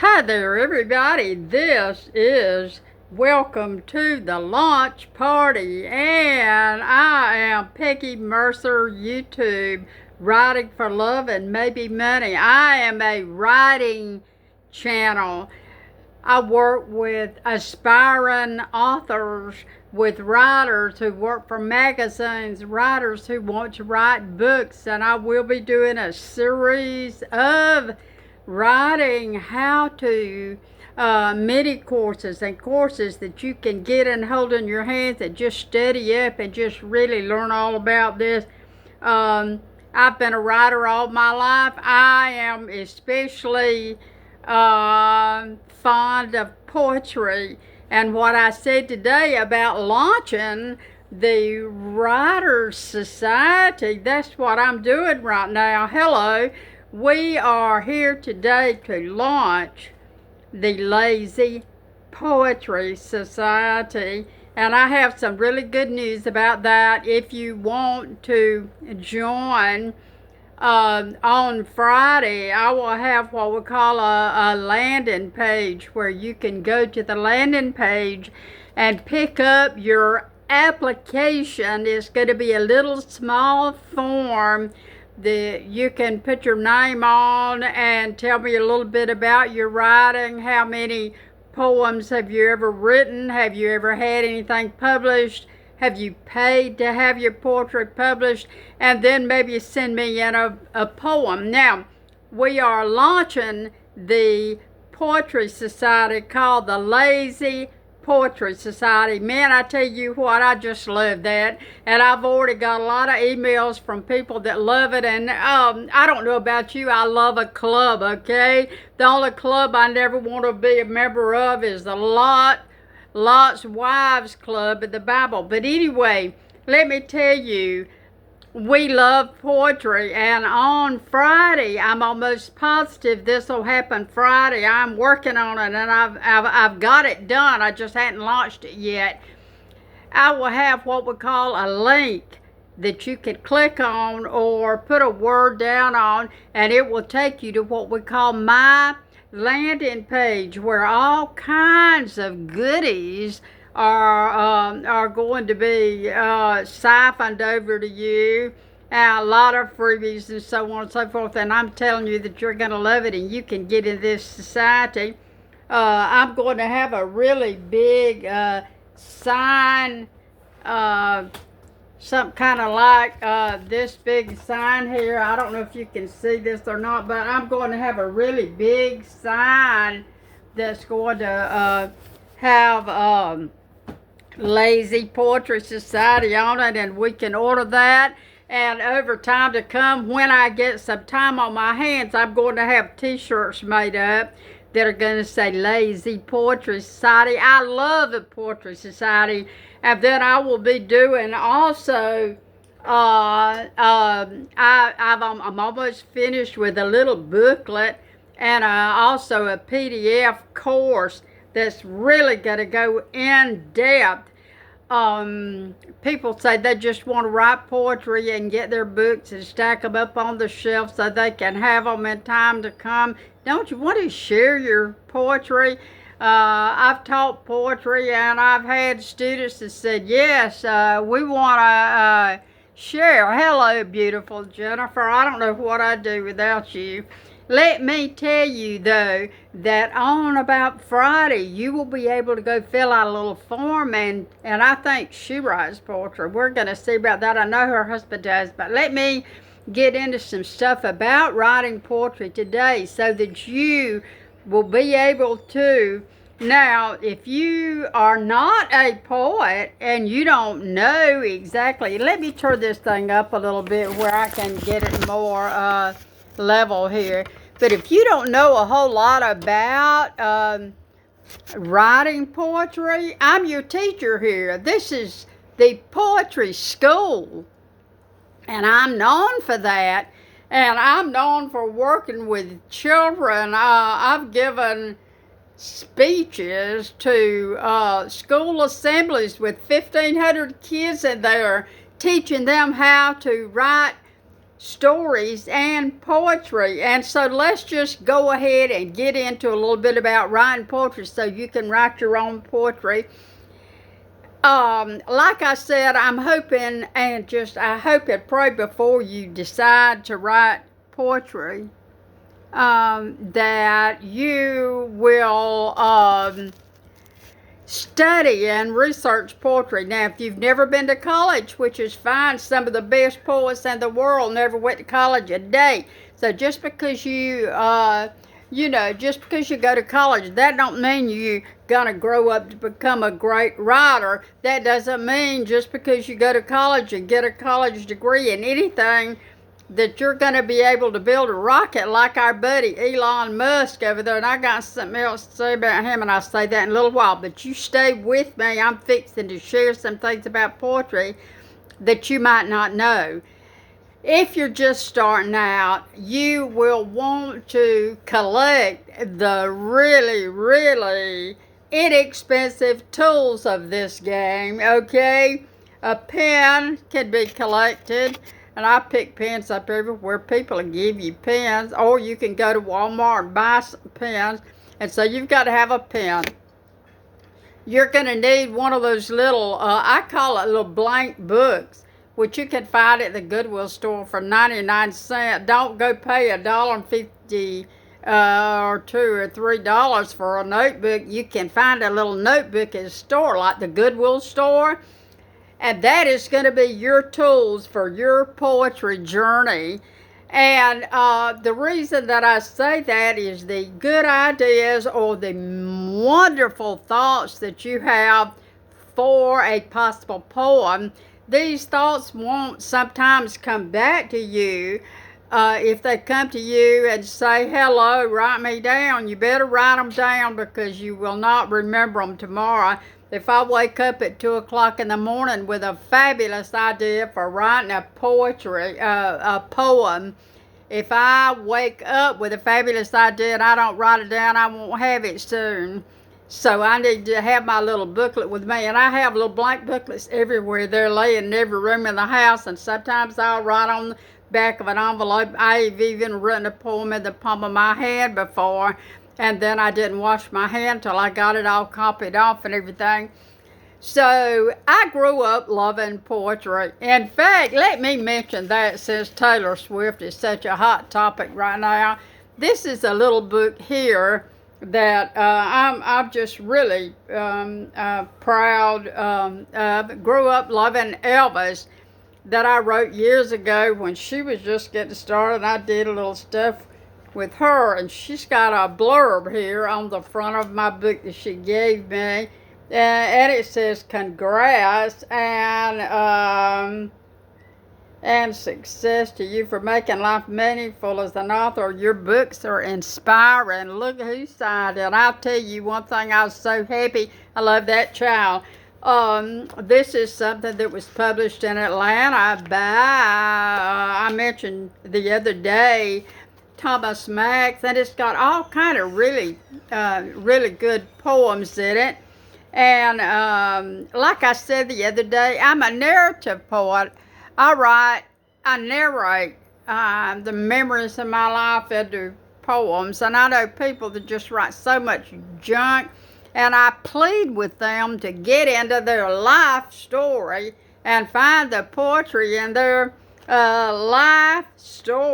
Hi there, everybody. This is Welcome to the Launch Party, and I am Peggy Mercer, YouTube, Writing for Love and Maybe Money. I am a writing channel. I work with aspiring authors, with writers who work for magazines, writers who want to write books, and I will be doing a series of writing how to mini courses and courses that you can get and hold in your hands and just study up and just really learn all about this. I've been a writer all my life. I am especially fond of poetry, and what I said today about launching the Writers Society, that's what I'm doing right now. Hello. We are here today to launch the Lazy Poetry Society, and I have some really good news about that. If you want to join, on Friday, I will have what we call a landing page where you can go to the landing page and pick up your application. It's going to be a little small form that you can put your name on and tell me a little bit about your writing. How many poems have you ever written? Have you ever had anything published? Have you paid to have your poetry published? And then maybe send me in a poem. Now, we are launching the Poetry Society called the Lazy Poetry Society. Man, I tell you what, I just love that. And I've already got a lot of emails from people that love it. And I don't know about you, I love a club, okay? The only club I never want to be a member of is the Lot's Wives Club in the Bible. But anyway, let me tell you, we love poetry, and on Friday, I'm almost positive this will happen Friday. I'm working on it, and I've got it done. I just hadn't launched it yet. I will have what we call a link that you can click on or put a word down on, and it will take you to what we call my landing page, where all kinds of goodies are going to be siphoned over to you, and a lot of freebies and so on and so forth. And I'm telling you that you're going to love it, and you can get in this society. I'm going to have a really big sign, some kind of like this big sign here. I don't know if you can see this or not, but I'm going to have a really big sign that's going to have Lazy Poetry Society on it, and we can order that. And over time to come, when I get some time on my hands, I'm going to have t-shirts made up that are going to say Lazy Poetry Society. I love the Poetry Society. And then I will be doing also, I'm almost finished with a little booklet and also a PDF course that's really going to go in depth. People say they just want to write poetry and get their books and stack them up on the shelf so they can have them in time to come. Don't you want to share your poetry? I've taught poetry, and I've had students that said, yes, we want to share. Hello, beautiful Jennifer. I don't know what I'd do without you. Let me tell you, though, that on about Friday, you will be able to go fill out a little form, and I think she writes poetry. We're going to see about that. I know her husband does, but let me get into some stuff about writing poetry today so that you will be able to. Now, if you are not a poet and you don't know exactly, let me turn this thing up a little bit where I can get it more level here. But if you don't know a whole lot about writing poetry, I'm your teacher here. This is the poetry school, and I'm known for that. And I'm known for working with children. I've given speeches to school assemblies with 1,500 kids in there, teaching them how to write stories and poetry. And so let's just go ahead and get into a little bit about writing poetry so you can write your own poetry. Like I said, I'm hoping I hope and pray before you decide to write poetry that you will study and research poetry. Now, if you've never been to college, which is fine, some of the best poets in the world never went to college a day. So just because just because you go to college, that don't mean you're gonna grow up to become a great writer. That doesn't mean just because you go to college and get a college degree in anything that you're going to be able to build a rocket like our buddy Elon Musk over there. And I got something else to say about him, and I'll say that in a little while. But you stay with me. I'm fixing to share some things about poetry that you might not know. If you're just starting out, you will want to collect the really, really inexpensive tools of this game, okay? A pen can be collected. And I pick pens up everywhere. People give you pens, or you can go to Walmart and buy some pens. And so you've got to have a pen. You're going to need one of those little, I call it little blank books, which you can find at the Goodwill store for 99 cents. Don't go pay $1.50 or $2 or $3 for a notebook. You can find a little notebook at a store like the Goodwill store. And that is going to be your tools for your poetry journey. And the reason that I say that is the good ideas or the wonderful thoughts that you have for a possible poem, these thoughts won't sometimes come back to you. If they come to you and say, hello, write me down, you better write them down because you will not remember them tomorrow. If I wake up at 2 o'clock in the morning with a fabulous idea for writing a poem, if I wake up with a fabulous idea and I don't write it down, I won't have it soon. So I need to have my little booklet with me. And I have little blank booklets everywhere. They're laying in every room in the house. And sometimes I'll write on the back of an envelope. I've even written a poem in the palm of my hand before. And then I didn't wash my hand till I got it all copied off and everything. So I grew up loving poetry. In fact, let me mention that since Taylor Swift is such a hot topic right now. This is a little book here that I'm just really proud of. Grew up loving Elvis, that I wrote years ago when she was just getting started. I did a little stuff with her, and she's got a blurb here on the front of my book that she gave me, and it says congrats and success to you for making life meaningful as an author. Your books are inspiring. Look who signed it. I'll tell you one thing, I was so happy. I love that child. This is something that was published in Atlanta by I mentioned the other day, Thomas Max, and it's got all kind of really good poems in it. And like I said the other day, I'm a narrative poet. I narrate the memories of my life into poems, and I know people that just write so much junk, and I plead with them to get into their life story and find the poetry in their life story.